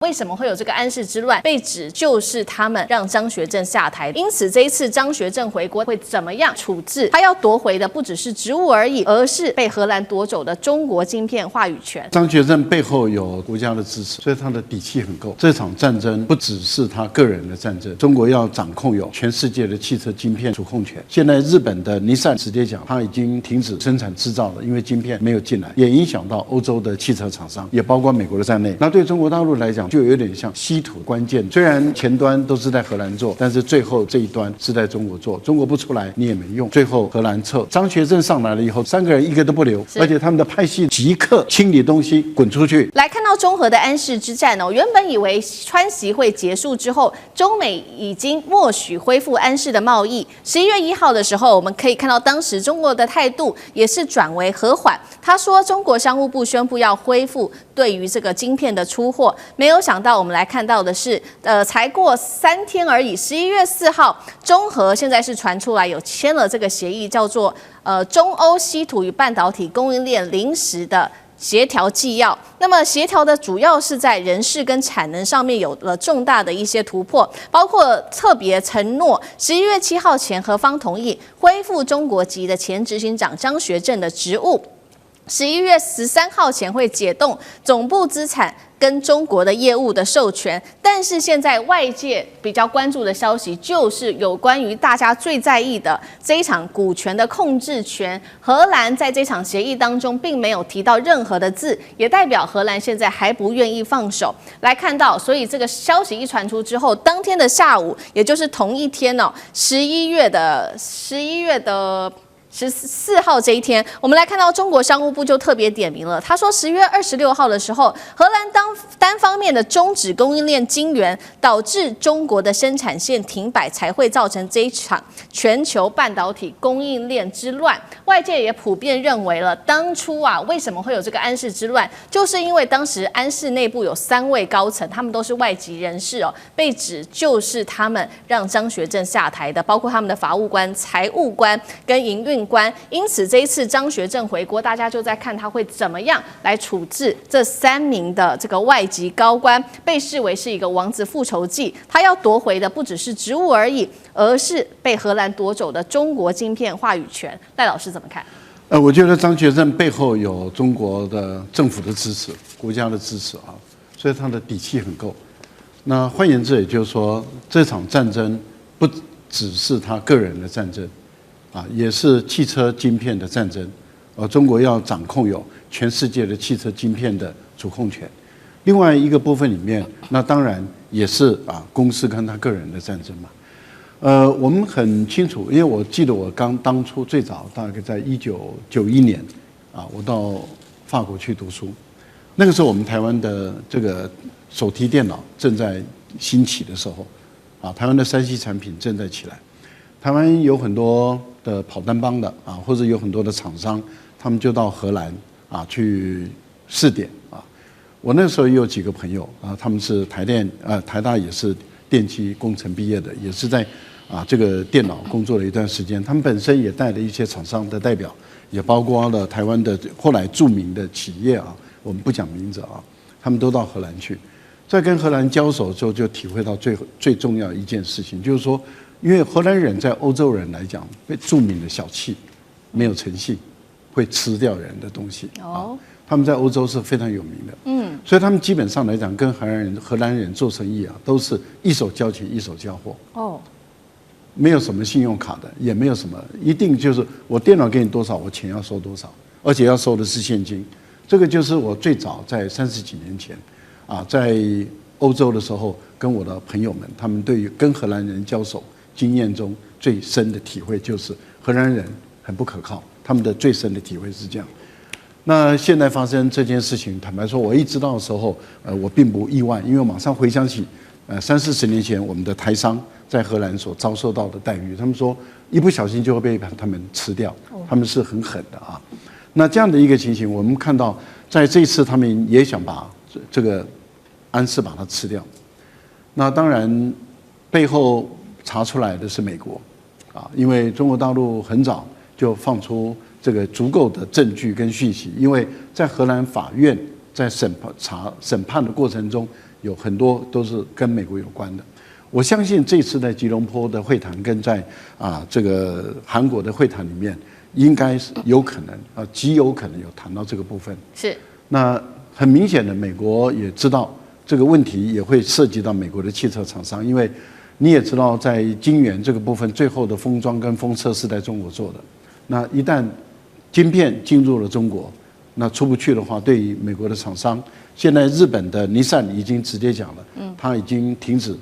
为什么会有这个安氏之乱？被指就是他们让张学正下台，因此这一次张学正回国会怎么样处置？他要夺回的不只是职务而已，而是被荷兰夺走的中国晶片话语权。张学正背后有国家的支持，所以他的底气很够。这场战争不只是他个人的战争，中国要掌控有全世界的汽车晶片主控权。现在日本的尼桑直接讲，他已经停止生产制造了，因为晶片没有进来，也影响到欧洲的汽车厂商，也包括美国的在内。那对中国大陆来讲，就有点像稀土关键，虽然前端都是在荷兰做，但是最后这一端是在中国做，中国不出来你也没用。最后荷兰撤，张学正上来了以后，3个人一个都不留，而且他们的派系即刻清理东西，滚出去。来看到中荷的安氏之战哦，原本以为川习会结束之后，中美已经默许恢复安氏的贸易。11月1号的时候，我们可以看到当时中国的态度也是转为和缓。他说，中国商务部宣布要恢复对于这个晶片的出货，没有想到我们来看到的是，才过3天而已，11月4号，中荷现在是传出来有签了这个协议，叫做中欧稀土与半导体供应链临时的协调纪要。那么协调的主要是在人事跟产能上面有了重大的一些突破，包括特别承诺11月7号前荷方同意恢复中国籍的前执行长张学正的职务，11月13号前会解冻总部资产跟中国的业务的授权。但是现在外界比较关注的消息，就是有关于大家最在意的这一场股权的控制权。荷兰在这场协议当中并没有提到任何的字，也代表荷兰现在还不愿意放手。来看到，所以这个消息一传出之后，当天的下午，也就是同一天哦，11月14号这一天，我们来看到中国商务部就特别点名了，他说10月26号的时候，荷兰单方面的终止供应链晶圆，导致中国的生产线停摆，才会造成这一场全球半导体供应链之乱。外界也普遍认为了，当初为什么会有这个安氏之乱，就是因为当时安氏内部有3位高层，他们都是外籍人士哦，被指就是他们让张学正下台的，包括他们的法务官、财务官跟营运官。因此这一次张学正回国，大家就在看他会怎么样来处置这3名的这个外籍高官，被视为是一个王子复仇记。他要夺回的不只是职务而已，而是被荷兰夺走的中国晶片话语权。赖老师怎么看？我觉得张学正背后有中国的政府的支持，国家的支持啊，所以他的底气很够。那换言之，也就是说，这场战争不只是他个人的战争。也是汽车晶片的战争，中国要掌控有全世界的汽车晶片的主控权。另外一个部分里面，那当然也是公司跟他个人的战争嘛。我们很清楚，因为我记得我当初最早大概在1991年，我到法国去读书，那个时候我们台湾的这个手提电脑正在兴起的时候，台湾的3C产品正在起来。台湾有很多的跑单帮的或者有很多的厂商，他们就到荷兰去试点我那时候也有几个朋友他们是台大也是电机工程毕业的，也是在这个电脑工作了一段时间。他们本身也带了一些厂商的代表，也包括了台湾的后来著名的企业我们不讲名字他们都到荷兰去。在跟荷兰交手之后，就体会到最重要的一件事情，就是说。因为荷兰人在欧洲人来讲被著名的小气，没有诚信，会吃掉人的东西他们在欧洲是非常有名的，所以他们基本上来讲跟荷兰人做生意都是一手交钱一手交货没有什么信用卡的，也没有什么一定就是我电脑给你多少，我钱要收多少，而且要收的是现金。这个就是我最早在30几年前在欧洲的时候，跟我的朋友们，他们对于跟荷兰人交手。经验中最深的体会就是荷兰人很不可靠，他们的最深的体会是这样。那现在发生这件事情，坦白说，我一知道的时候，我并不意外，因为我马上回想起，30-40年前我们的台商在荷兰所遭受到的待遇，他们说一不小心就会被他们吃掉，他们是很狠的那这样的一个情形，我们看到在这一次他们也想把这个安氏把它吃掉。那当然背后。查出来的是美国，因为中国大陆很早就放出这个足够的证据跟讯息，因为在荷兰法院在审判的过程中，有很多都是跟美国有关的。我相信这次在吉隆坡的会谈跟在这个韩国的会谈里面，应该是有可能极有可能有谈到这个部分。是。那很明显的，美国也知道这个问题也会涉及到美国的汽车厂商，因为你也知道，在晶圆这个部分，最后的封装跟封测是在中国做的。那一旦晶片进入了中国，那出不去的话，对于美国的厂商，现在日本的尼桑已经直接讲了，它已经停止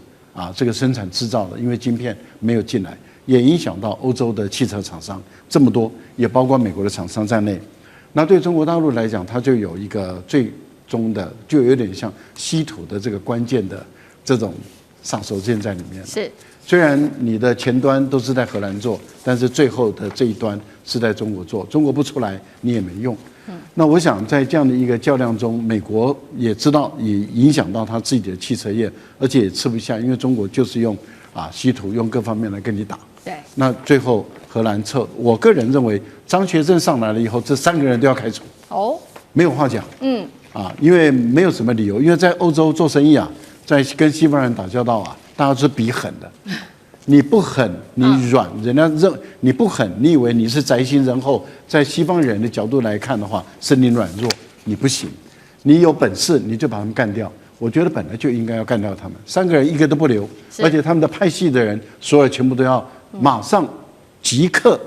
这个生产制造了，因为晶片没有进来，也影响到欧洲的汽车厂商这么多，也包括美国的厂商在内。那对中国大陆来讲，它就有一个最终的，就有点像稀土的这个关键的这种杀手锏在里面。是，虽然你的前端都是在荷兰做，但是最后的这一端是在中国做，中国不出来你也没用。那我想在这样的一个较量中，美国也知道也影响到他自己的汽车业，而且也吃不下，因为中国就是用稀土，用各方面来跟你打。对。那最后荷兰撤，我个人认为张学正上来了以后，这3个人都要开除。哦。没有话讲。因为没有什么理由，因为在欧洲做生意在跟西方人打交道大家是比狠的。你不狠，你软，人家你不狠，你以为你是宅心仁厚，在西方人的角度来看的话，是你软弱，你不行。你有本事你就把他们干掉。我觉得本来就应该要干掉他们，3个人一个都不留，而且他们的派系的人，所有全部都要马上即刻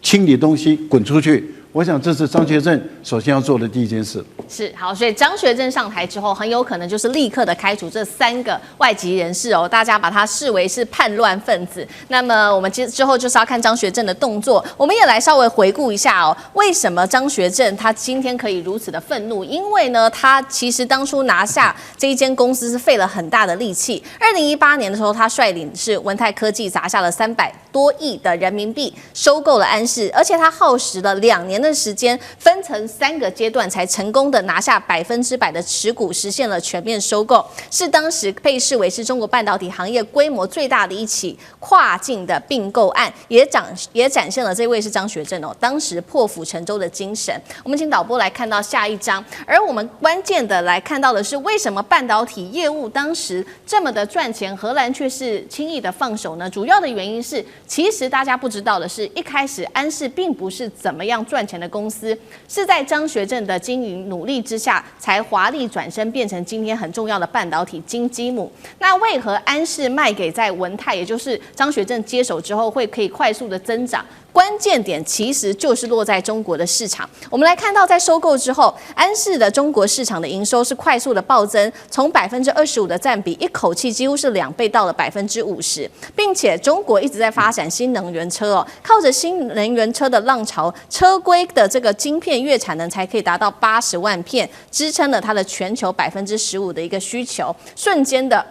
清理东西，滚出去。我想这是张学正首先要做的第一件事。是好，所以张学正上台之后，很有可能就是立刻的开除这3个外籍人士哦，大家把他视为是叛乱分子。那么我们之后就是要看张学正的动作，我们也来稍微回顾一下为什么张学正他今天可以如此的愤怒？因为呢，他其实当初拿下这一间公司是费了很大的力气。2018年的时候，他率领是文泰科技砸下了300多亿的人民币，收购了安氏，而且他耗时了2年的时间，分成3个阶段才成功的拿下100%的持股，实现了全面收购，是当时被视为是中国半导体行业规模最大的一起跨境的并购案，也展现了这位是张学正当时破釜沉舟的精神。我们请导播来看到下一章，而我们关键的来看到的是，为什么半导体业务当时这么的赚钱，荷兰却是轻易的放手呢？主要的原因是，其实大家不知道的是，一开始安氏并不是怎么样赚钱的公司，是在张学正的经营努力之下，才华丽转身变成今天很重要的半导体金鸡母。那为何安氏卖给在文泰，也就是张学正接手之后可以快速的增长？关键点其实就是落在中国的市场。我们来看到，在收购之后，安氏的中国市场的营收是快速的暴增，从25%的占比，一口气几乎是2倍到了50%，并且中国一直在发展新能源车靠着新能源车的浪潮，车规的这个晶片月产能才可以达到80万片，支撑了它的全球15%的一个需求，瞬间的。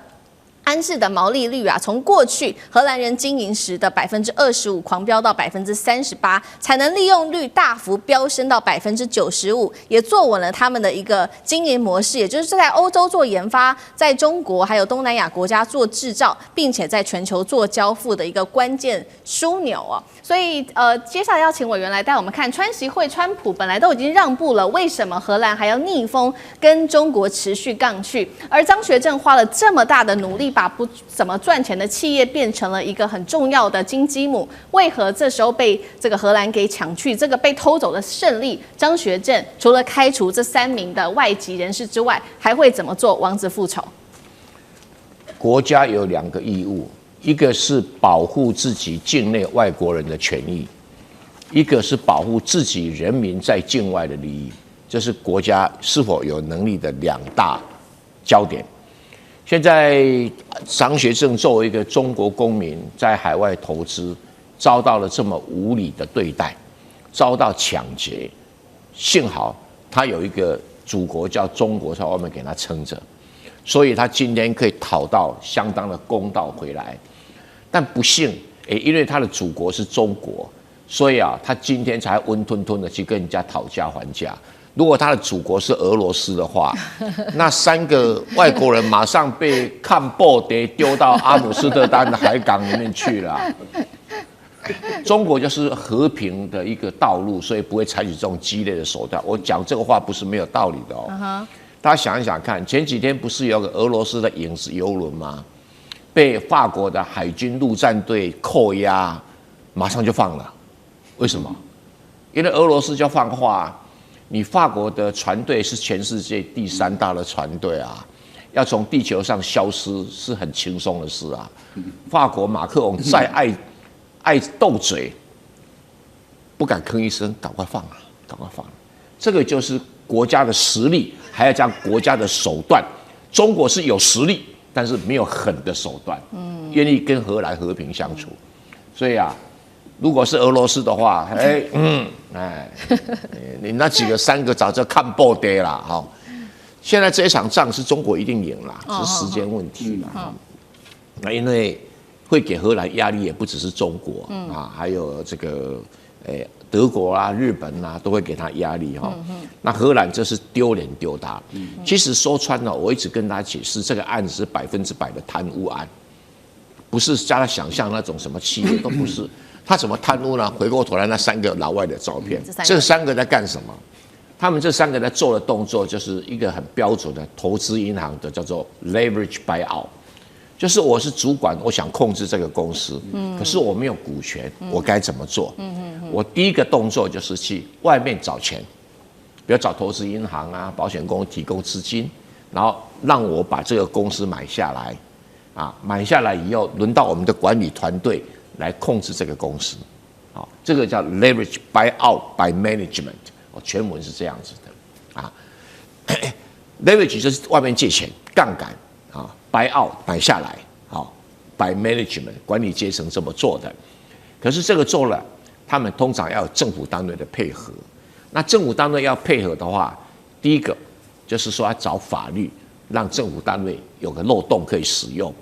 安氏的毛利率从过去荷兰人经营时的25%狂飙到38%，产能利用率大幅飙升到95%，也坐稳了他们的一个经营模式，也就是在欧洲做研发，在中国还有东南亚国家做制造，并且在全球做交付的一个关键枢纽所以接下来要请委员来带我们看川习会，川普本来都已经让步了，为什么荷兰还要逆风跟中国持续杠去？而张学正花了这么大的努力，把不怎么赚钱的企业变成了一个很重要的金鸡母，为何这时候被这个荷兰给抢去？这个被偷走的胜利，张学正除了开除这3名的外籍人士之外，还会怎么做？王子复仇。国家有2个义务，一个是保护自己境内外国人的权益，一个是保护自己人民在境外的利益，这是国家是否有能力的2大焦点。现在张学正作为一个中国公民，在海外投资，遭到了这么无理的对待，遭到抢劫，幸好他有一个祖国叫中国在外面给他撑着，所以他今天可以讨到相当的公道回来。但不幸，因为他的祖国是中国，所以他今天才温吞吞的去跟人家讨价还价。如果他的祖国是俄罗斯的话，那3个外国人马上被看报碟丢到阿姆斯特丹的海港里面去了。中国就是和平的一个道路，所以不会采取这种激烈的手段。我讲这个话不是没有道理的大家想一想看，前几天不是有个俄罗斯的影子游轮吗？被法国的海军陆战队扣押，马上就放了。为什么？因为俄罗斯就放话，你法国的船队是全世界第3大的船队啊，要从地球上消失是很轻松的事啊。法国马克龙再爱斗嘴，不敢吭一声，赶快放啊，赶快放。这个就是国家的实力，还要加国家的手段。中国是有实力，但是没有狠的手段，愿意跟荷兰和平相处。所以啊，如果是俄罗斯的话，你那3个早就看爆跌了哈。现在这一场仗是中国一定赢了，是时间问题了。那因为会给荷兰压力，也不只是中国啊，还有这个德国啊、日本啊，都会给他压力哈。那荷兰这是丢脸丢大。其实说穿了，我一直跟大家解释，这个案子是100%的贪污案，不是大家想象那种什么企业都不是。他怎么贪污呢？回过头来那3个老外的照片，这3个在干什么？他们这3个在做的动作，就是一个很标准的投资银行的叫做 leverage buyout， 就是我是主管，我想控制这个公司，可是我没有股权，我该怎么做？我第一个动作就是去外面找钱，比如找投资银行啊、保险公司提供资金，然后让我把这个公司买下来，买下来以后，轮到我们的管理团队来控制这个公司，这个叫 leverage buyout by management， 全文是这样子的leverage 就是外面借钱，杠杆buyout 买下来by management 管理阶层这么做的，可是这个做了，他们通常要有政府单位的配合。那政府单位要配合的话，第一个就是说要找法律，让政府单位有个漏洞可以使用。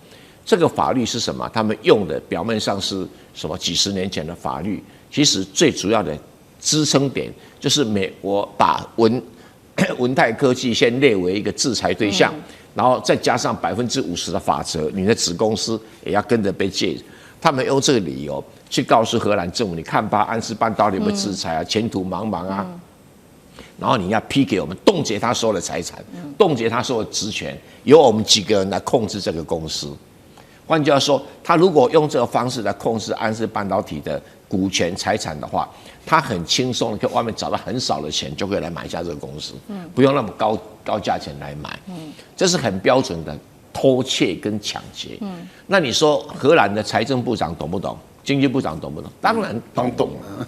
这个法律是什么？他们用的表面上是什么几十年前的法律，其实最主要的支撑点就是美国把文泰科技先列为一个制裁对象，然后再加上50%的法则，你的子公司也要跟着被戒。他们用这个理由去告诉荷兰政府，你看吧，安斯半岛有没有制裁啊，前途茫茫啊。然后你要批给我们，冻结他所有的财产，冻结他所有的职权，由我们几个人来控制这个公司。换句话说，他如果用这个方式来控制安斯半导体的股权财产的话，他很轻松的在外面找到很少的钱，就可以来买下这个公司，不用那么高价钱来买。这是很标准的偷窃跟抢劫。那你说荷兰的财政部长懂不懂？经济部长懂不懂？当然懂，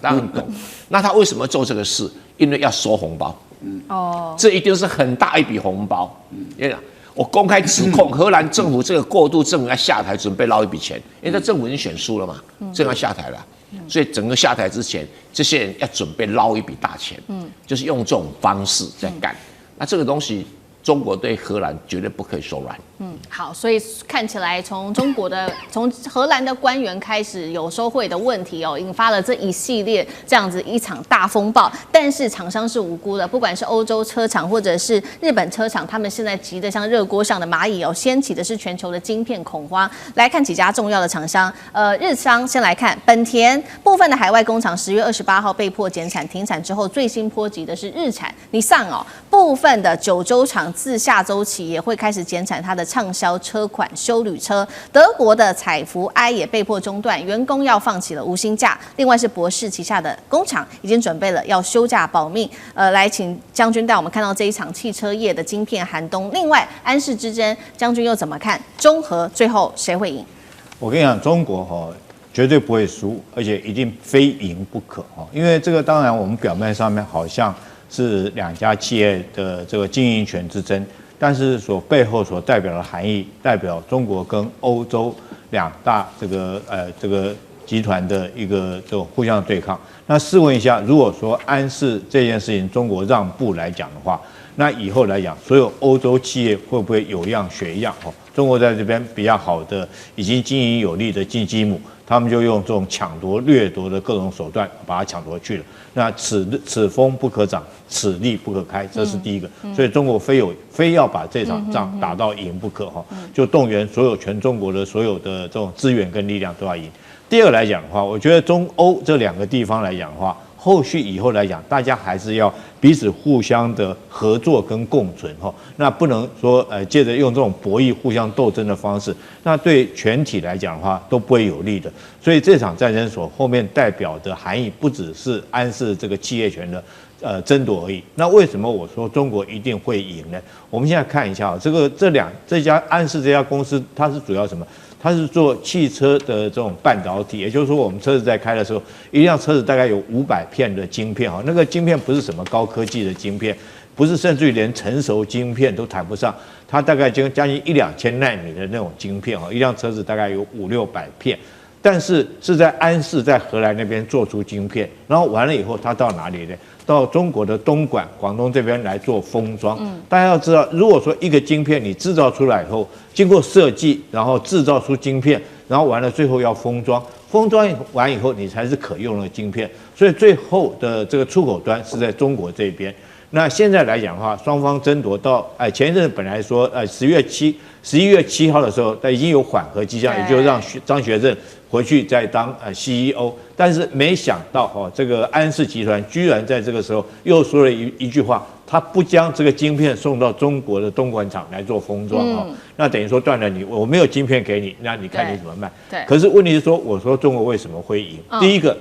当然懂。那他为什么做这个事？因为要收红包。这一定是很大一笔红包。我公开指控荷兰政府这个过渡政府要下台，准备捞一笔钱，因为这政府已经选输了嘛，正要下台了，所以整个下台之前，这些人要准备捞一笔大钱，就是用这种方式在干。那这个东西，中国对荷兰绝对不可以手软。好，所以看起来从荷兰的官员开始有收贿的问题引发了这一系列这样子一场大风暴。但是厂商是无辜的，不管是欧洲车厂或者是日本车厂，他们现在急得像热锅上的蚂蚁掀起的是全球的晶片恐慌。来看几家重要的厂商，日商先来看本田部分的海外工厂10月28号被迫减产停产之后，最新波及的是日产。你上部分的九州厂自下周起也会开始减产它的畅销车款休旅车，德国的采孚 i 也被迫中断，员工要放弃了无薪假。另外是博世旗下的工厂已经准备了要休假保命。来请将军带我们看到这一场汽车业的晶片寒冬。另外安世之争，将军又怎么看？中核最后谁会赢？我跟你讲，中国绝对不会输，而且一定非赢不可因为这个当然我们表面上面好像是2家企业的这个经营权之争。但是背后所代表的含义，代表中国跟欧洲2大这个集团的一个这种互相的对抗。那试问一下，如果说安世这件事情中国让步来讲的话，那以后来讲，所有欧洲企业会不会有样学样？中国在这边比较好的，已经经营有力的金鸡母，他们就用这种抢夺、掠夺的各种手段把它抢夺去了。那此风不可长，此利不可开，这是第一个。所以中国非要把这场仗打到赢不可就动员全中国的所有的这种资源跟力量都要赢。第二个来讲的话，我觉得中欧这2个地方来讲的话，后续以后来讲，大家还是要彼此互相的合作跟共存哈。那不能说借着用这种博弈、互相斗争的方式，那对全体来讲的话都不会有利的。所以这场战争所后面代表的含义，不只是安氏这个企业权的争夺而已。那为什么我说中国一定会赢呢？我们现在看一下这家安氏这家公司，它是主要什么？它是做汽车的这种半导体，也就是说，我们车子在开的时候，一辆车子大概有500片的晶片哈，那个晶片不是什么高科技的晶片，不是甚至于连成熟晶片都谈不上，它大概将近1-2千奈米的那种晶片哈，一辆车子大概有500-600片。但是是在安氏在荷兰那边做出晶片，然后完了以后，它到哪里呢？到中国的东莞、广东这边来做封装。大家要知道，如果说一个晶片你制造出来以后，经过设计，然后制造出晶片，然后完了最后要封装，封装完以后你才是可用的晶片。所以最后的这个出口端是在中国这边。那现在来讲的话，双方争夺到前一阵本来说11月7号的时候，已经有缓和迹象，也就是让张学正回去再当CEO， 但是没想到这个安氏集团居然在这个时候又说了一句话，他不将这个晶片送到中国的东莞厂来做封装那等于说断了我没有晶片给你，那你看你怎么卖？对。可是问题是说，我说中国为什么会赢？第一个，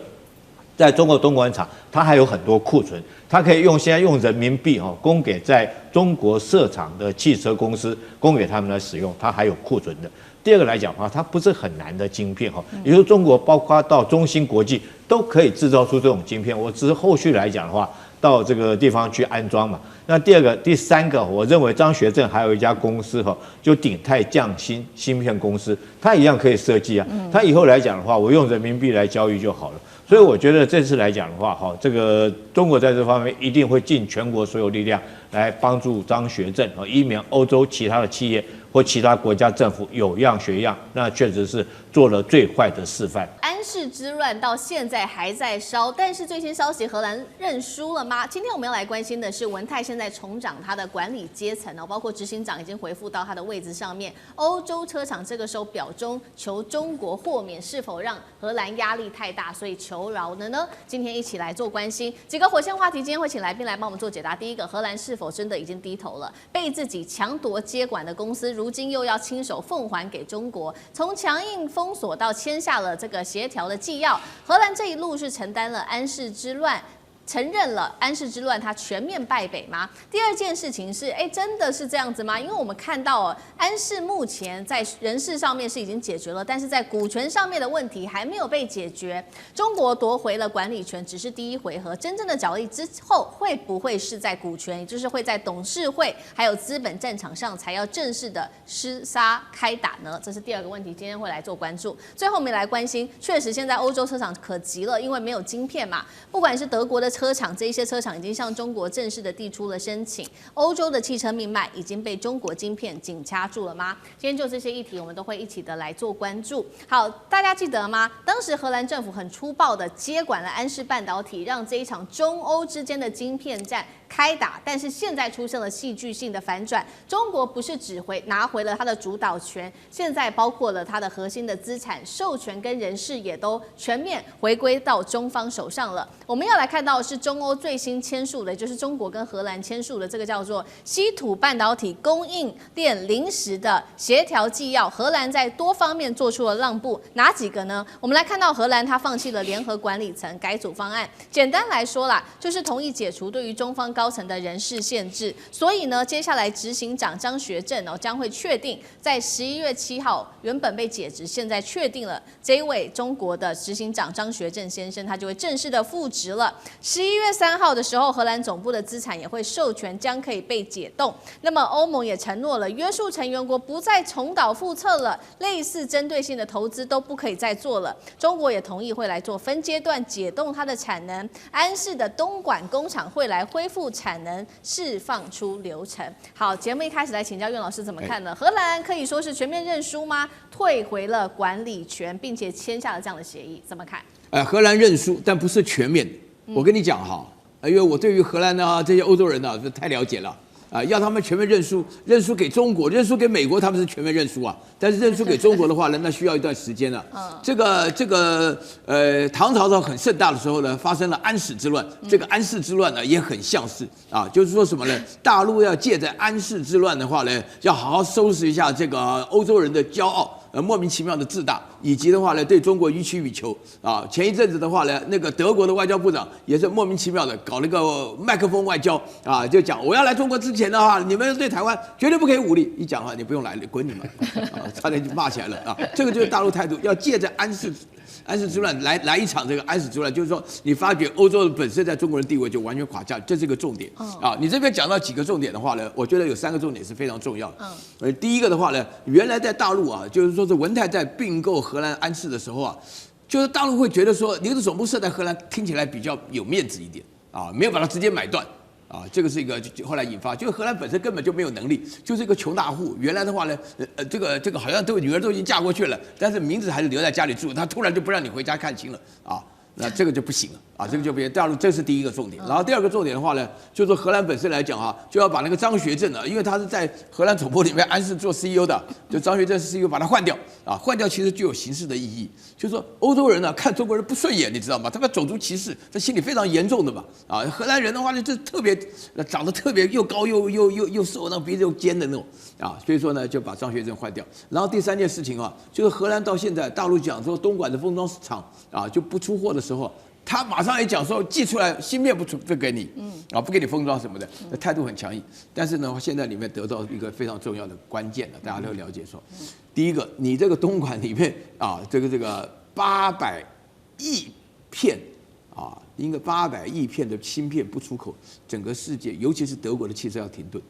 在中国东莞厂，它还有很多库存，它可以现在用人民币供给在中国设厂的汽车公司，供给他们来使用，它还有库存的。第二个来讲的话，它不是很难的晶片也就是中国包括到中芯国际都可以制造出这种晶片，我只是后续来讲的话，到这个地方去安装嘛。那第三个，我认为张学正还有一家公司就鼎泰匠芯片公司，它一样可以设计啊。它以后来讲的话，我用人民币来交易就好了。所以我觉得这次来讲的话，这个中国在这方面一定会尽全国所有力量来帮助张学正以免欧洲其他的企业或其他国家政府有样学样，那确实是做了最坏的示范。安氏之乱到现在还在烧，但是最新消息，荷兰认输了吗？今天我们要来关心的是文泰现在重掌他的管理阶层包括执行长已经回复到他的位置上面。欧洲车厂这个时候表忠求中国豁免，是否让荷兰压力太大，所以求饶了呢？今天一起来做关心几个火线话题，今天会请来宾来帮我们做解答。第一个，荷兰是否真的已经低头了？被自己强夺接管的公司，如今又要亲手奉还给中国，从强硬封锁到签下了这个协调的纪要，荷兰这一路是承担了安氏之乱。承认了安氏之乱，它全面败北吗？第二件事情是，真的是这样子吗？因为我们看到安氏目前在人事上面是已经解决了，但是在股权上面的问题还没有被解决。中国夺回了管理权，只是第一回合，真正的角力之后会不会是在股权，也就是会在董事会还有资本战场上才要正式的厮杀开打呢？这是第二个问题，今天会来做关注。最后我们来关心，确实现在欧洲车厂可急了，因为没有晶片嘛，不管是德国的车厂，这一些车厂已经向中国正式的递出了申请。欧洲的汽车命脉已经被中国晶片紧掐住了吗？今天就这些议题，我们都会一起的来做关注。好，大家记得吗？当时荷兰政府很粗暴的接管了安氏半导体，让这一场中欧之间的晶片战开打，但是现在出现了戏剧性的反转，中国不是拿回了它的主导权，现在包括了它的核心的资产授权跟人事也都全面回归到中方手上了。我们要来看到的是中欧最新签署的，也就是中国跟荷兰签署的这个叫做稀土半导体供应链临时的协调纪要，荷兰在多方面做出了让步，哪几个呢？我们来看到荷兰它放弃了联合管理层改组方案，简单来说啦，就是同意解除对于中方高层的人事限制，所以呢，接下来执行长张学正将会确定在11月7号原本被解职，现在确定了这一位中国的执行长张学正先生，他就会正式的复职了。11月3号的时候，荷兰总部的资产也会授权将可以被解冻。那么欧盟也承诺了，约束成员国不再重蹈覆辙了，类似针对性的投资都不可以再做了。中国也同意会来做分阶段解冻它的产能，安氏的东莞工厂会来恢复产能，释放出流程。好，节目一开始来请教苑老师怎么看呢？荷兰可以说是全面认输吗？退回了管理权，并且签下了这样的协议，怎么看？荷兰认输，但不是全面。我跟你讲哈，因为我对于荷兰这些欧洲人太了解了。啊，要他们全面认输，认输给中国，认输给美国，他们是全面认输啊。但是认输给中国的话呢，那需要一段时间了。唐朝很盛大的时候呢，发生了安史之乱。这个安史之乱呢，也很像是啊，就是说什么呢？大陆要借着安史之乱的话呢，要好好收拾一下这个欧洲人的骄傲。莫名其妙的自大，以及的话呢，对中国予取予求啊。前一阵子的话呢，那个德国的外交部长也是莫名其妙的搞了个麦克风外交啊，就讲我要来中国之前的话，你们对台湾绝对不可以武力。一讲的话，你不用来，滚你们啊，差点就骂起来了啊。这个就是大陆态度，要借着安史之乱来一场这个安史之乱，就是说你发觉欧洲本身在中国人地位就完全垮下，这是一个重点啊。你这边讲到几个重点的话呢，我觉得有3个重点是非常重要的。第一个的话呢，原来在大陆啊，就是说是文泰在并购荷兰安氏的时候啊，就是大陆会觉得说你的总部设在荷兰，听起来比较有面子一点啊，没有把它直接买断。啊，这个是一个后来引发，就是荷兰本身根本就没有能力，就是一个穷大户。原来的话呢，这个好像女儿都已经嫁过去了，但是名字还是留在家里住，他突然就不让你回家看亲了啊，那这个就不行了啊，这个就不行。大陆这是第一个重点，然后第2个重点的话呢，就是说荷兰本身来讲啊，就要把那个张学正啊，因为他是在荷兰总部里面安氏做 CEO 的，就张学正是 CEO，把他换掉啊，换掉其实具有形式的意义。就是说欧洲人呢看中国人不顺眼，你知道吗？他们种族歧视，这心里非常严重的嘛。啊，荷兰人的话呢，就特别长得特别又高又瘦，那鼻子又尖的那种啊，所以说呢就把张学正换掉。然后第3件事情啊，就是荷兰到现在大陆讲说东莞的封装厂啊就不出货的时候，他马上也讲说寄出来芯片不给你，不给你封装什么的，那态度很强硬。但是呢，现在里面得到一个非常重要的关键了，大家都了解说，第一个，你这个东莞里面啊，这个800亿片啊，一个800亿片的芯片不出口，整个世界，尤其是德国的汽车要停顿。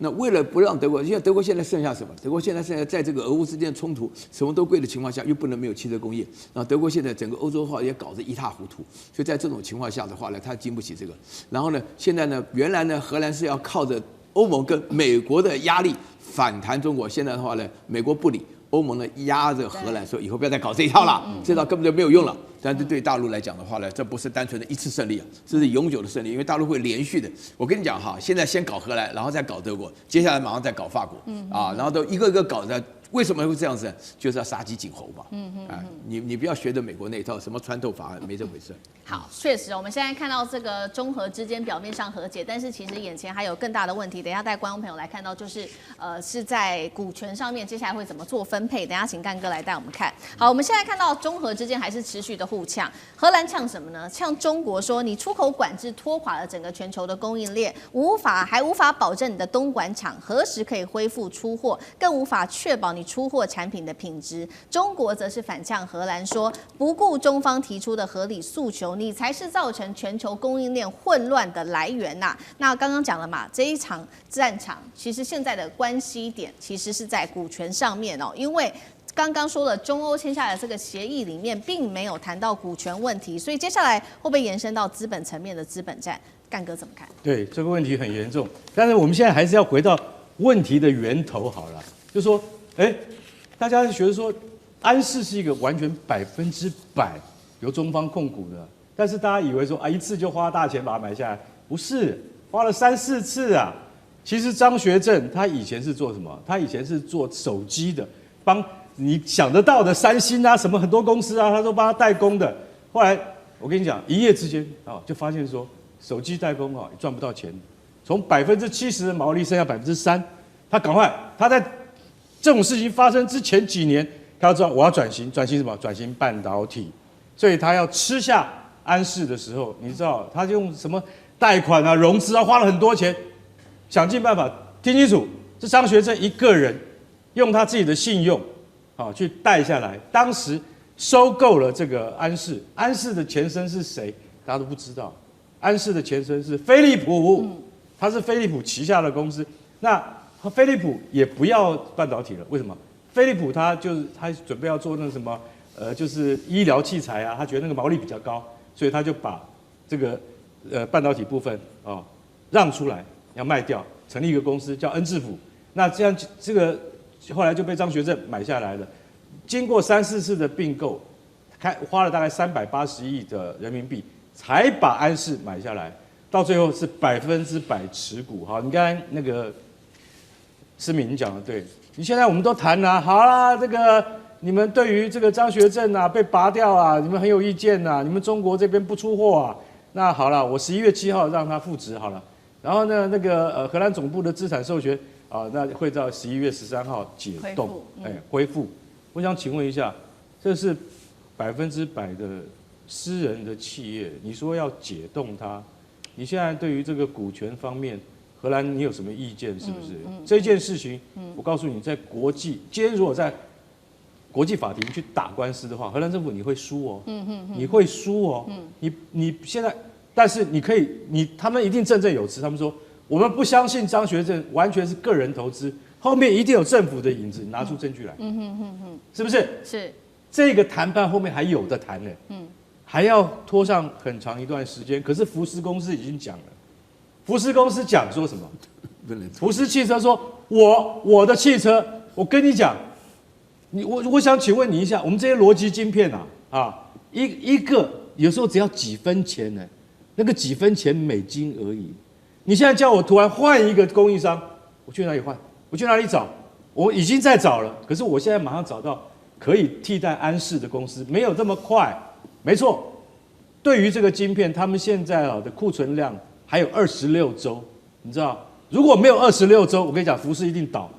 那为了不让德国，因为德国现在剩下什么？德国现在在这个俄乌之间冲突，什么都贵的情况下，又不能没有汽车工业。然后德国现在整个欧洲化也搞得一塌糊涂，所以在这种情况下的话呢，它经不起这个。然后呢，现在呢，原来呢，荷兰是要靠着欧盟跟美国的压力反弹中国，现在的话呢，美国不理。欧盟呢压着荷兰说以后不要再搞这一套了，这套根本就没有用了。但是对大陆来讲的话呢，这不是单纯的一次胜利啊，这是永久的胜利，因为大陆会连续的。我跟你讲哈，现在先搞荷兰，然后再搞德国，接下来马上再搞法国，然后都一个一个搞的。为什么会这样子？就是要杀鸡儆猴嘛。你不要学着美国那一套什么穿透法案，没这回事。好，确实，我们现在看到这个中荷之间表面上和解，但是其实眼前还有更大的问题。等一下带观众朋友来看到，就是是在股权上面，接下来会怎么做分配？等一下请干哥来带我们看。好，我们现在看到中荷之间还是持续的互呛。荷兰呛什么呢？呛中国说你出口管制拖垮了整个全球的供应链，还无法保证你的东莞厂何时可以恢复出货，更无法确保你出货产品的品质。中国则是反呛荷兰说，不顾中方提出的合理诉求，你才是造成全球供应链混乱的来源呐。那刚刚讲了嘛，这一场战场其实现在的关系点其实是在股权上面哦，因为刚刚说了，中欧签下的这个协议里面并没有谈到股权问题，所以接下来会不会延伸到资本层面的资本战？干哥怎么看？对，这个问题很严重，但是我们现在还是要回到问题的源头好了，就说，大家觉得说安氏是一个完全100%由中方控股的，但是大家以为说一次就花大钱把它买下来，不是，花了3、4次啊。其实张学正他以前是做什么？他以前是做手机的，帮你想得到的三星啊，什么很多公司啊，他都帮他代工的。后来我跟你讲，一夜之间就发现说手机代工也赚不到钱，从70%的毛利剩下3%，他赶快他在这种事情发生之前几年，他要知道我要转型什么？转型半导体，所以他要吃下安氏的时候，你知道他用什么贷款啊、融资啊，花了很多钱，想尽办法。听清楚，是张学正一个人用他自己的信用去贷下来，当时收购了这个安氏。安氏的前身是谁？大家都不知道。安氏的前身是飞利浦，它是飞利浦旗下的公司。那飞利浦也不要半导体了，为什么？飞利浦他准备要做那个什么，就是医疗器材啊，他觉得那个毛利比较高，所以他就把这个半导体部分让出来，要卖掉，成立一个公司叫恩智浦。那这样这个后来就被张学正买下来了。经过3、4次的并购，花了大概380亿的人民币，才把安氏买下来。到最后是100%持股。好，你刚才那个思敏你讲的对，你现在我们都谈了，好啦，这个你们对于这个张学正啊被拔掉啊，你们很有意见呐，你们中国这边不出货啊，那好了，我11月7号让他复职好了，然后呢，那个荷兰总部的资产授权啊，那会到11月13号解冻，恢复。我想请问一下，这是100%的私人的企业，你说要解冻它，你现在对于这个股权方面，荷兰你有什么意见？是不是？这件事情，我告诉你，在国际，今天如果在国际法庭去打官司的话，荷兰政府你会输哦，你会输哦，你现在，但是你可以，他们一定振振有词，他们说我们不相信张学正完全是个人投资，后面一定有政府的影子，拿出证据来，是不是？是这个谈判后面还有的谈呢，还要拖上很长一段时间。可是福斯公司已经讲了，福斯公司讲说什么？福斯汽车说，我的汽车，我跟你讲。我想请问你一下，我们这些逻辑晶片一个有时候只要几分钱呢，那个几分钱美金而已。你现在叫我突然换一个供应商，我去哪里换？我去哪里找？我已经在找了，可是我现在马上找到可以替代安适的公司，没有这么快。没错，对于这个晶片，他们现在的库存量还有26周，你知道，如果没有26周，我跟你讲，福斯一定倒，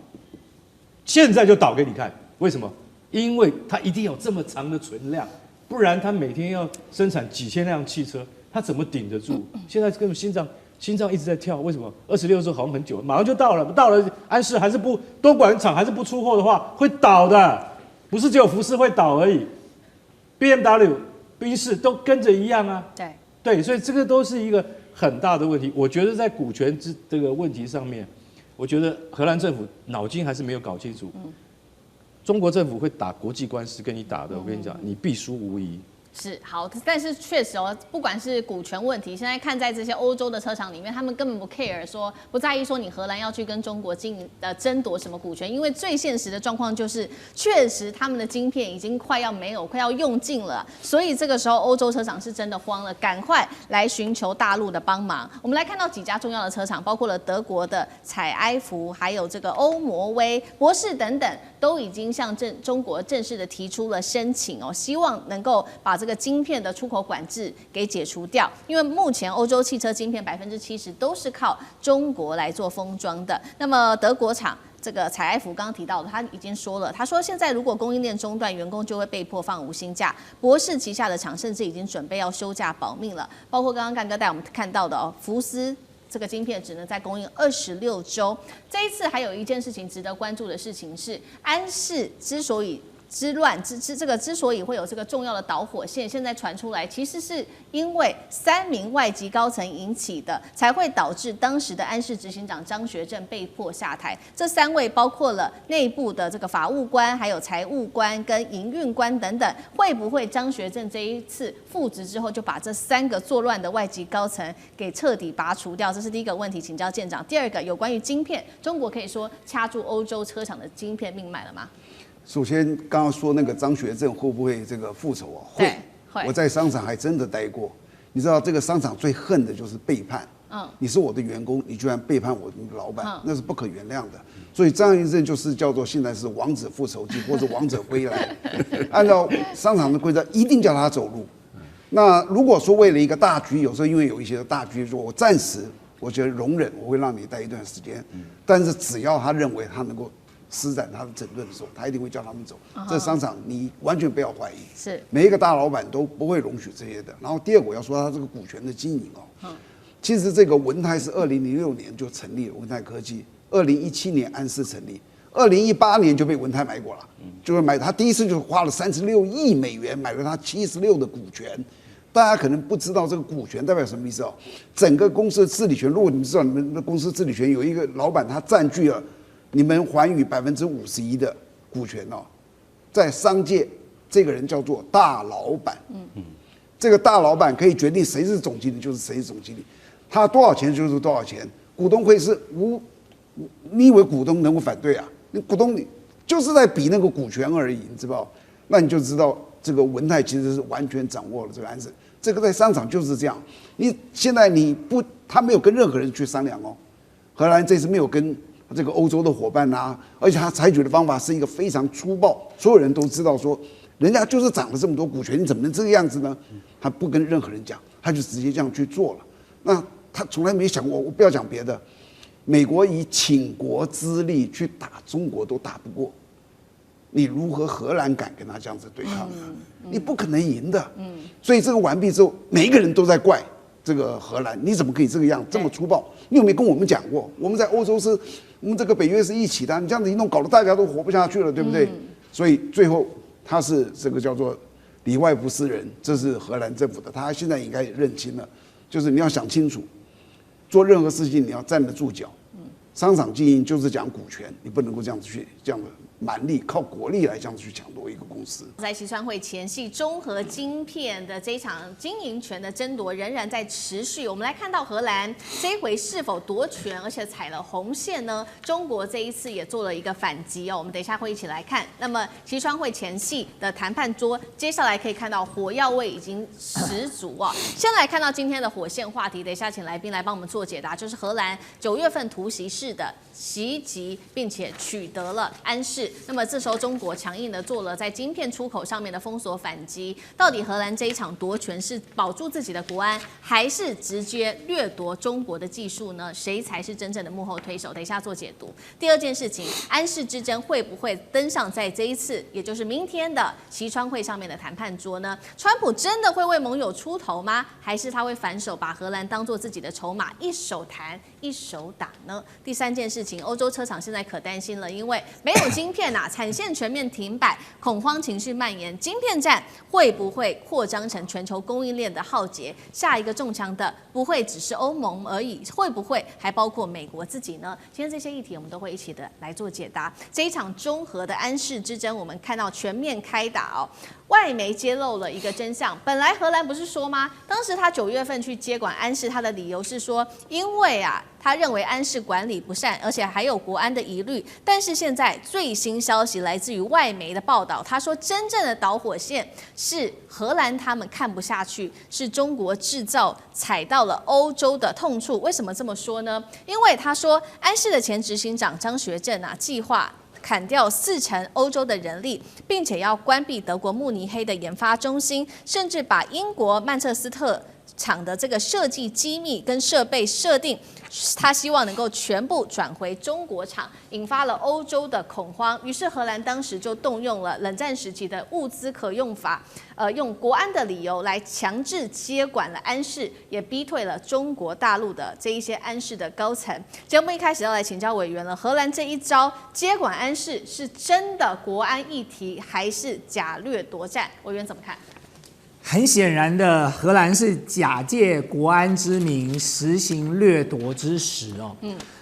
现在就倒给你看。为什么？因为它一定有这么长的存量，不然它每天要生产几千辆汽车，它怎么顶得住？现在根本心脏一直在跳，为什么？26周好像很久，马上就到了，到了安适还是不多管厂还是不出货的话，会倒的，不是只有福斯会倒而已 ，BMW、宾士都跟着一样啊。对，所以这个都是一个很大的问题。我觉得在股权这个问题上面，我觉得荷兰政府脑筋还是没有搞清楚。中国政府会打国际官司跟你打的，我跟你讲，你必输无疑。是好，但是确实哦，不管是股权问题，现在看在这些欧洲的车厂里面，他们根本不 care 说，不在意说你荷兰要去跟中国争夺什么股权，因为最现实的状况就是，确实他们的晶片已经快要没有，快要用尽了，所以这个时候欧洲车厂是真的慌了，赶快来寻求大陆的帮忙。我们来看到几家重要的车厂，包括了德国的采埃孚，还有这个欧摩威、博世等等，都已经向中国正式的提出了申请哦，希望能够把这个晶片的出口管制给解除掉，因为目前欧洲汽车晶片70%都是靠中国来做封装的。那么德国厂这个采埃孚刚刚提到的，他已经说了，他说现在如果供应链中断，员工就会被迫放无薪假。博世旗下的厂甚至已经准备要休假保命了，包括刚刚干哥带我们看到的哦，福斯。这个晶片只能再供应26周。这一次还有一件事情值得关注的事情是，安适之所以之所以会有这个重要的导火线，现在传出来，其实是因为3名外籍高层引起的，才会导致当时的安适执行长张学正被迫下台。这3位包括了内部的这个法务官、还有财务官跟营运官等等，会不会张学正这一次复职之后就把这3个作乱的外籍高层给彻底拔除掉？这是第一个问题，请教舰长。第二个有关于晶片，中国可以说掐住欧洲车厂的晶片命脉了吗？首先，刚刚说那个张学正会不会这个复仇啊？会。我在商场还真的待过。你知道这个商场最恨的就是背叛。你是我的员工，你居然背叛我的老板，那是不可原谅的。所以张学正就是叫做现在是王者复仇记或者王者归来。按照商场的规则，一定叫他走路。那如果说为了一个大局，有时候因为有一些大局，说我暂时我觉得容忍，我会让你待一段时间。但是只要他认为他能够施展他的整顿的时候，他一定会叫他们走。这商场你完全不要怀疑，是每一个大老板都不会容许这些的。然后第二个我要说他这个股权的经营哦，其实这个文泰是2006年就成立了文泰科技，2017年安适成立，2018年就被文泰买过了，就是买他第一次就花了36亿美元买了他76%的股权。大家可能不知道这个股权代表什么意思哦，整个公司的治理权，如果你们知道你们的公司治理权有一个老板他占据了你们寰宇51%的股权哦，在商界，这个人叫做大老板。这个大老板可以决定谁是总经理，就是谁是总经理，他多少钱就是多少钱。股东会是你以为股东能够反对啊？你股东就是在比那个股权而已，你知道？那你就知道这个文泰其实是完全掌握了这个安适。这个在商场就是这样。你现在他没有跟任何人去商量哦。荷兰这次没有跟这个欧洲的伙伴啊，而且他采取的方法是一个非常粗暴，所有人都知道说，人家就是涨了这么多股权，你怎么能这个样子呢？他不跟任何人讲，他就直接这样去做了。那他从来没想过，我不要讲别的，美国以倾国之力去打中国都打不过，你如何荷兰敢跟他这样子对抗呢？你不可能赢的。所以这个完毕之后，每一个人都在怪这个荷兰，你怎么可以这个样这么粗暴？你有没有跟我们讲过？我们在欧洲是，我们这个北约是一起的，你这样子一弄，搞得大家都活不下去了，对不对？所以最后他是这个叫做里外不是人，这是荷兰政府的，他现在应该也认清了，就是你要想清楚，做任何事情你要站得住脚。商场经营就是讲股权，你不能够这样子去这样的蛮力靠国力来这样子去抢夺一个公司。在期川会前夕，中核晶片的这一场经营权的争夺仍然在持续。我们来看到荷兰这一回是否夺权，而且踩了红线呢？中国这一次也做了一个反击哦。我们等一下会一起来看。那么期川会前夕的谈判桌，接下来可以看到火药味已经十足啊。先来看到今天的火线话题，等一下请来宾来帮我们做解答，就是荷兰9月份突袭式的袭击，并且取得了安市。那么这时候中国强硬的做了在晶片出口上面的封锁反击。到底荷兰这一场夺权是保住自己的国安，还是直接掠夺中国的技术呢？谁才是真正的幕后推手？等一下做解读。第二件事情，安市之争会不会登上在这一次，也就是明天的期川会上面的谈判桌呢？川普真的会为盟友出头吗？还是他会反手把荷兰当作自己的筹码，一手谈一手打呢？第三件事情，欧洲车厂现在可担心了，因为没有晶片啊，产线全面停摆，恐慌情绪蔓延，晶片战会不会扩张成全球供应链的浩劫？下一个中枪的不会只是欧盟而已，会不会还包括美国自己呢？今天这些议题我们都会一起的来做解答。这一场中核的安市之争，我们看到全面开打哦。外媒揭露了一个真相，本来荷兰不是说吗？当时他9月份去接管安市，他的理由是说，因为啊，他认为安市管理不善，而且还有国安的疑虑。但是现在最新消息来自于外媒的报道，他说真正的导火线是荷兰他们看不下去，是中国制造踩到了欧洲的痛处。为什么这么说呢？因为他说安市的前执行长张学正啊，计划砍掉40%欧洲的人力，并且要关闭德国慕尼黑的研发中心，甚至把英国曼彻斯特厂的这个设计机密跟设备设定，他希望能够全部转回中国厂，引发了欧洲的恐慌。于是荷兰当时就动用了冷战时期的物资可用法，用国安的理由来强制接管了安市，也逼退了中国大陆的这一些安市的高层。节目一开始要来请教委员了，荷兰这一招接管安市是真的国安议题，还是假掠夺战？委员怎么看？很显然的，荷兰是假借国安之名实行掠夺之实哦。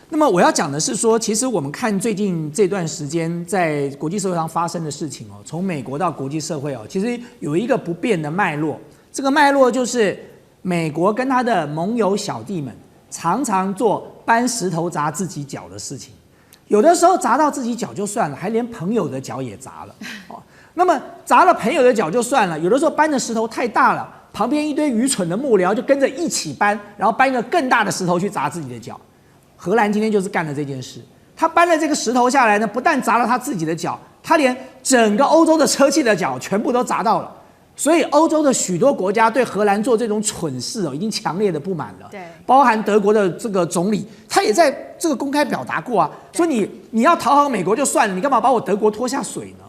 那么我要讲的是说，其实我们看最近这段时间在国际社会上发生的事情哦，从美国到国际社会哦，其实有一个不变的脉络。这个脉络就是美国跟他的盟友小弟们常常做搬石头砸自己脚的事情，有的时候砸到自己脚就算了，还连朋友的脚也砸了哦。那么砸了朋友的脚就算了，有的时候搬的石头太大了，旁边一堆愚蠢的幕僚就跟着一起搬，然后搬一个更大的石头去砸自己的脚。荷兰今天就是干了这件事，他搬了这个石头下来呢，不但砸了他自己的脚，他连整个欧洲的车企的脚全部都砸到了。所以欧洲的许多国家对荷兰做这种蠢事哦，已经强烈的不满了。对，包含德国的这个总理，他也在这个公开表达过啊，说你要讨好美国就算了，你干嘛把我德国拖下水呢？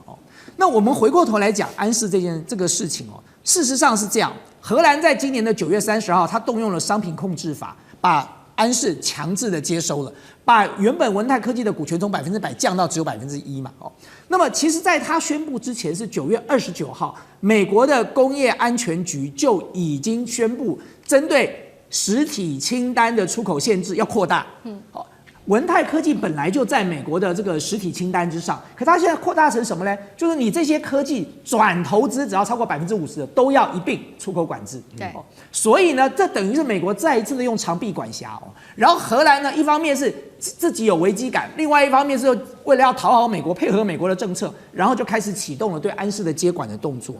那我们回过头来讲安市这个事情哦，事实上是这样，荷兰在今年的9月30号，他动用了商品控制法，把安市强制的接收了，把原本文泰科技的股权从100%降到只有1%嘛。哦，那么其实在他宣布之前是9月29号，美国的工业安全局就已经宣布针对实体清单的出口限制要扩大。好。文泰科技本来就在美国的这个实体清单之上，可它现在扩大成什么呢？就是你这些科技转投资只要超过50%的，都要一并出口管制。对，所以呢，这等于是美国再一次的用长臂管辖哦。然后荷兰呢，一方面是自己有危机感，另外一方面是为了要讨好美国，配合美国的政策，然后就开始启动了对安市的接管的动作。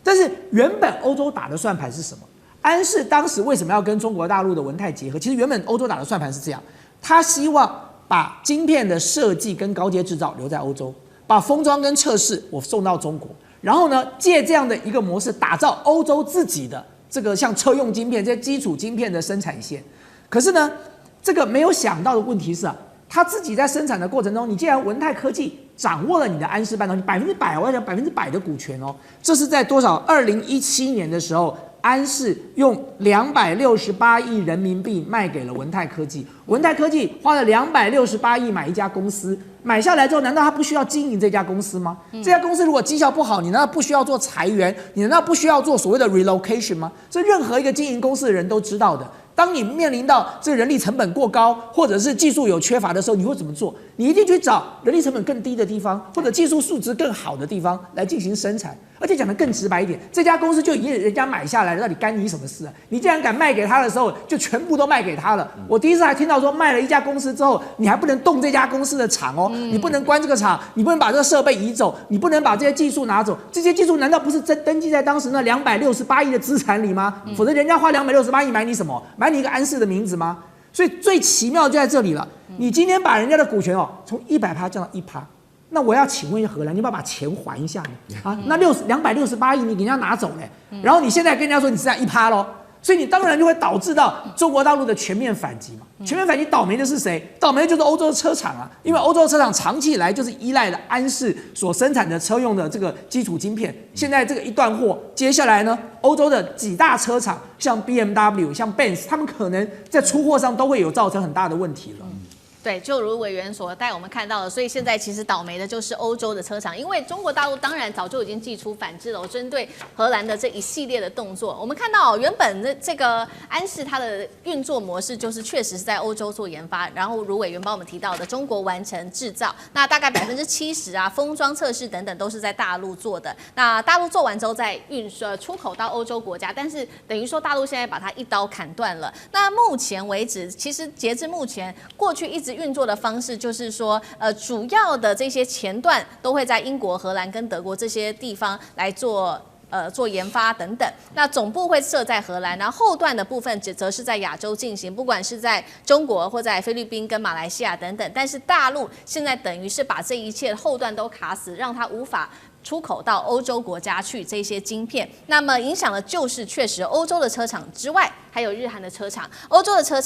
但是原本欧洲打的算盘是什么？安氏当时为什么要跟中国大陆的文泰结合？其实原本欧洲打的算盘是这样，他希望把晶片的设计跟高阶制造留在欧洲，把封装跟测试我送到中国，然后呢，借这样的一个模式打造欧洲自己的这个像车用晶片这些基础晶片的生产线。可是呢，这个没有想到的问题是啊，他自己在生产的过程中，你既然文泰科技掌握了你的安氏半导体100%，我要讲100%的股权哦，这是在多少？2017年的时候，安氏用268亿人民币卖给了文泰科技，文泰科技花了268亿买一家公司，买下来之后，难道他不需要经营这家公司吗？这家公司如果绩效不好，你难道不需要做裁员？你难道不需要做所谓的 relocation 吗？这任何一个经营公司的人都知道的。当你面临到这个人力成本过高，或者是技术有缺乏的时候，你会怎么做？你一定去找人力成本更低的地方，或者技术素质更好的地方来进行生产。而且讲得更直白一点，这家公司就已经人家买下来了，到底干你什么事啊？你既然敢卖给他的时候，就全部都卖给他了。我第一次还听到说，卖了一家公司之后，你还不能动这家公司的厂哦，你不能关这个厂，你不能把这个设备移走，你不能把这些技术拿走。这些技术难道不是登记在当时那268亿的资产里吗？否则人家花268亿买你什么？买你一个安氏的名字吗？所以最奇妙就在这里了。你今天把人家的股权从100%降到1%。那我要请问一下荷兰，你要不要把钱还一下呢？啊，那268亿你给人家拿走嘞，然后你现在跟人家说你只占1%咯，所以你当然就会导致到中国大陆的全面反击嘛。全面反击倒霉的是谁？倒霉的就是欧洲的车厂啊，因为欧洲的车厂长期以来就是依赖了安氏所生产的车用的这个基础晶片，现在这个一断货，接下来呢，欧洲的几大车厂像 BMW、像 Benz， 他们可能在出货上都会有造成很大的问题了。对，就如委员所带我们看到的，所以现在其实倒霉的就是欧洲的车厂，因为中国大陆当然早就已经祭出反制了，针对荷兰的这一系列的动作。我们看到原本的这个安氏它的运作模式就是确实是在欧洲做研发，然后如委员帮我们提到的，中国完成制造，那大概70%啊，封装测试等等都是在大陆做的。那大陆做完之后再出口到欧洲国家，但是等于说大陆现在把它一刀砍断了。那目前为止，其实截至目前，过去一直运作的方式就是说，主要的这些前段都会在英国、荷兰跟德国这些地方来做研发等等。那总部会设在荷兰，然后后段的部分则是在亚洲进行，不管是在中国或在菲律宾跟马来西亚等等。但是大陆现在等于是把这一切后段都卡死，让它无法出口到欧洲国家去这些晶片，那么影响的就是确实欧洲的车厂之外，还有日韩的车厂。欧洲的车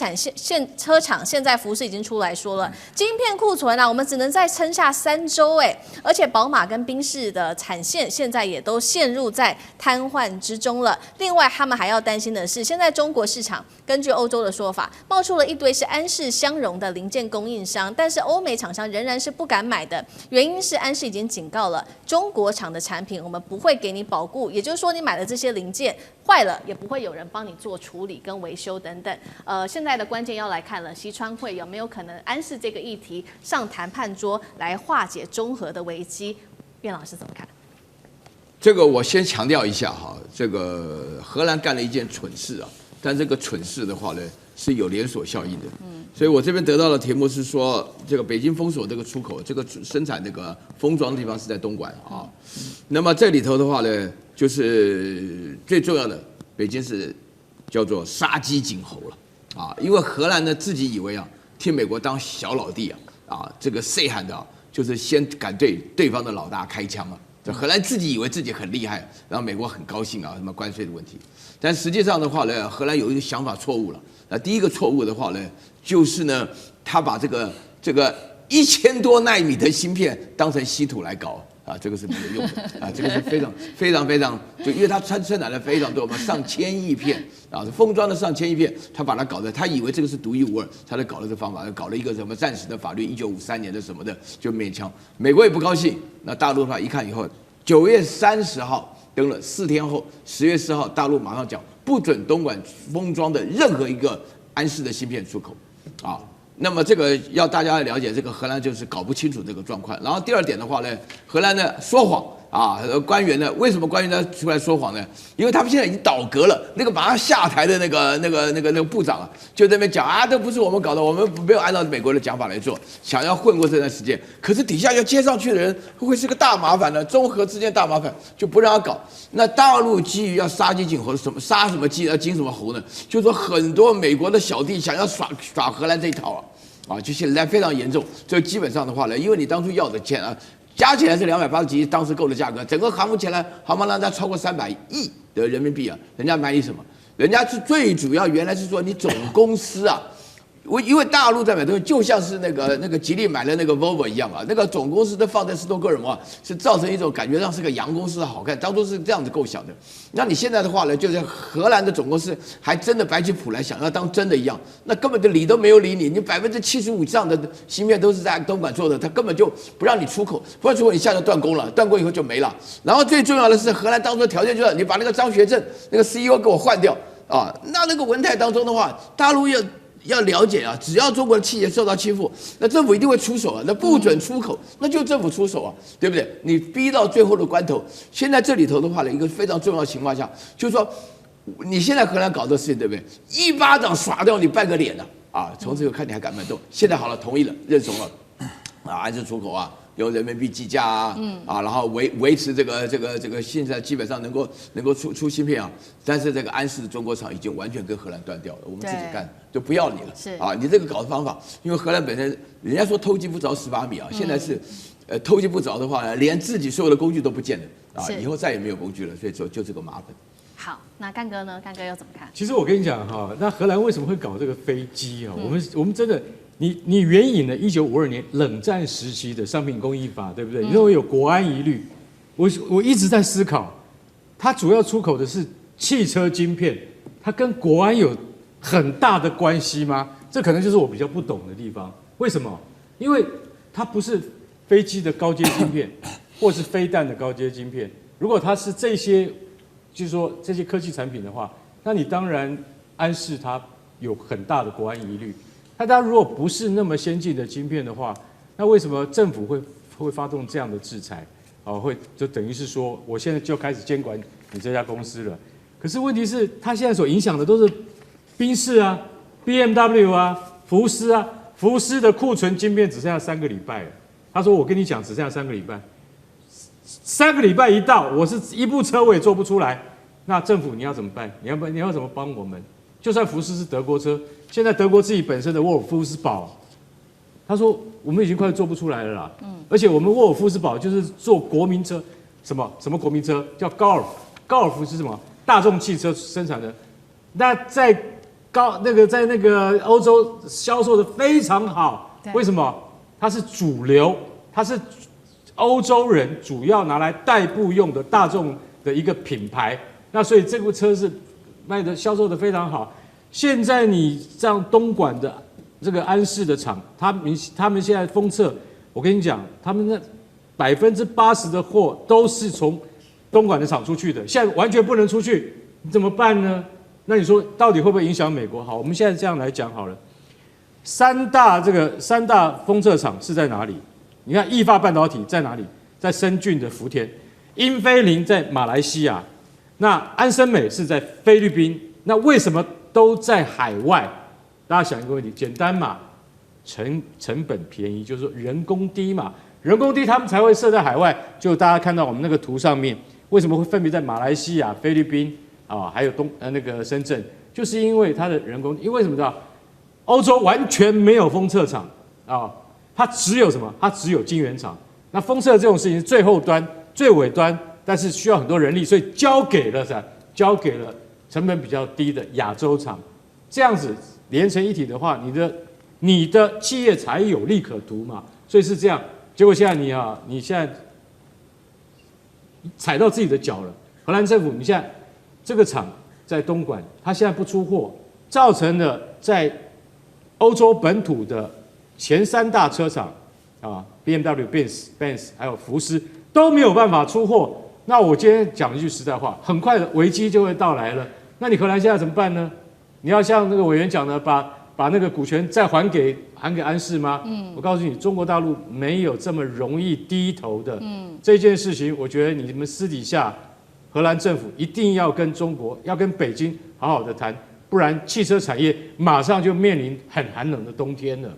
厂现在福斯已经出来说了，晶片库存啊，我们只能再撑下3周哎，而且宝马跟宾士的产线现在也都陷入在瘫痪之中了。另外，他们还要担心的是，现在中国市场根据欧洲的说法，冒出了一堆是安氏相容的零件供应商，但是欧美厂商仍然是不敢买的，原因是安氏已经警告了中国厂的产品我们不会给你保固，也就是说你买的这些零件坏了也不会有人帮你做处理跟维修等等。现在的关键要来看了，西川会有没有可能安氏这个议题上谈判桌来化解中核的危机？卞老师怎么看？这个我先强调一下哈，这个荷兰干了一件蠢事啊，但这个蠢事的话呢是有连锁效应的。所以我这边得到的题目是说，这个北京封锁这个出口，这个生产这个封装的地方是在东莞啊。那么这里头的话呢，就是最重要的，北京是叫做杀鸡儆猴了啊，因为荷兰呢自己以为啊，替美国当小老弟啊，这个 say 喊的就是先敢对对方的老大开枪啊。这荷兰自己以为自己很厉害，然后美国很高兴啊，什么关税的问题。但实际上的话呢，荷兰有一个想法错误了。第一个错误的话呢，就是呢，他把这个1000多奈米的芯片当成稀土来搞啊，这个是没有用的啊，这个是非常，就因为它生产了非常多嘛，上千亿片啊，封装的上千亿片，他把它搞的，他以为这个是独一无二，他就搞了这个方法，搞了一个什么暂时的法律，1953年的什么的，就勉强，美国也不高兴，那大陆的话一看以后，9月30号登了，4天后10月4号，大陆马上讲不准东莞封装的任何一个安氏的芯片出口，啊。那么这个要大家了解，这个荷兰就是搞不清楚这个状况。然后第二点的话呢，荷兰呢说谎啊，官员呢？为什么官员呢出来说谎呢？因为他们现在已经倒戈了。那个马上下台的那个部长啊，就在那边讲啊，这不是我们搞的，我们没有按照美国的讲法来做，想要混过这段时间。可是底下要接上去的人会是个大麻烦呢，中核之间大麻烦，就不让他搞。那大陆基于要杀鸡儆猴，什么杀什么鸡要惊什么猴呢？就说很多美国的小弟想要耍荷兰这一套啊，就现在非常严重。这基本上的话呢，因为你当初要的钱啊。加起来是280几亿，当时购的价格，整个航母起来，航母让它超过300亿的人民币啊，人家买你什么？人家是最主要，原来是说你总公司啊，因为大陆在买东西，就像是那个吉利买了那个 Volvo 一样啊，那个总公司都放在斯德哥尔摩啊，是造成一种感觉上是个洋公司好看，当初是这样子构想的。那你现在的话呢，就是荷兰的总公司还真的摆起谱来，想要当真的一样，那根本就理都没有理你，你75%以上的芯片都是在东莞做的，他根本就不让你出口，不然出口你下就断供了，断供以后就没了。然后最重要的是，荷兰当初的条件就是你把那个张学正那个 CEO 给我换掉啊，那个文泰当中的话，大陆要了解啊，只要中国的企业受到欺负，那政府一定会出手啊，那不准出口，那就政府出手啊，对不对？你逼到最后的关头，现在这里头的话呢，一个非常重要的情况下，就是说，你现在荷兰搞这个事情，对不对？一巴掌耍掉你半个脸了啊！从此以后看你还敢不敢动？现在好了，同意了，认怂了，啊，安置出口啊。用人民币计价啊，然后维持这个现在基本上能够出芯片啊，但是这个安氏的中国厂已经完全跟荷兰断掉了，我们自己干就不要你了，是啊，你这个搞的方法，因为荷兰本身人家说偷鸡不着18米啊，现在是偷鸡不着的话呢，连自己所有的工具都不见了啊，以后再也没有工具了，所以说就这个麻烦。好，那干哥呢？干哥又怎么看？其实我跟你讲哈，那荷兰为什么会搞这个飞机啊？我们真的。你援引了1952年冷战时期的商品供应法，对不对？你认为有国安疑虑，我一直在思考，它主要出口的是汽车晶片，它跟国安有很大的关系吗？这可能就是我比较不懂的地方。为什么？因为它不是飞机的高阶晶片，或是飞弹的高阶晶片。如果它是这些，就是说这些科技产品的话，那你当然安视它有很大的国安疑虑。那它如果不是那么先进的晶片的话，那为什么政府会发动这样的制裁？会就等于是说，我现在就开始监管你这家公司了。可是问题是，它现在所影响的都是宾士啊、BMW 啊、福斯啊。福斯的库存晶片只剩下3个礼拜了。他说：“我跟你讲，只剩下3个礼拜。3个礼拜一到，我是一部车我也做不出来。那政府你要怎么办？你要怎么帮我们？就算福斯是德国车。”现在德国自己本身的沃尔夫斯堡，他说我们已经快做不出来了啦。而且我们沃尔夫斯堡就是做国民车，什么国民车叫高尔夫是什么？大众汽车生产的。那在那个欧洲销售的非常好，为什么？它是主流，它是欧洲人主要拿来代步用的大众的一个品牌。那所以这部车是销售的非常好。现在你像东莞的这个安氏的厂，他们现在封测，我跟你讲，他们那80%的货都是从东莞的厂出去的，现在完全不能出去，你怎么办呢？那你说到底会不会影响美国？好，我们现在这样来讲好了，三大封测厂是在哪里？你看意法半导体在哪里？在深圳的福田，英飞凌在马来西亚，那安森美是在菲律宾，那为什么？都在海外，大家想一个问题，简单嘛，成本便宜，就是说人工低嘛，人工低他们才会设在海外。就大家看到我们那个图上面，为什么会分别在马来西亚、菲律宾啊，还有那个深圳，就是因为它的人工，因为什么知道？欧洲完全没有封测厂啊，它只有什么？它只有晶圆厂。那封测这种事情是最后端、最尾端，但是需要很多人力，所以交给了成本比较低的亚洲厂，这样子连成一体的话，你的企业才有利可图嘛。所以是这样。结果现在你现在踩到自己的脚了。荷兰政府，你现在这个厂在东莞，它现在不出货，造成了在欧洲本土的前3大车厂BMW、Benz 还有福斯都没有办法出货。那我今天讲一句实在话，很快的危机就会到来了。那你荷兰现在怎么办呢？你要像那个委员讲的，把把那个股权再还给安氏吗？我告诉你，中国大陆没有这么容易低头的。这件事情，我觉得你们私底下，荷兰政府一定要跟北京好好的谈，不然汽车产业马上就面临很寒冷的冬天了。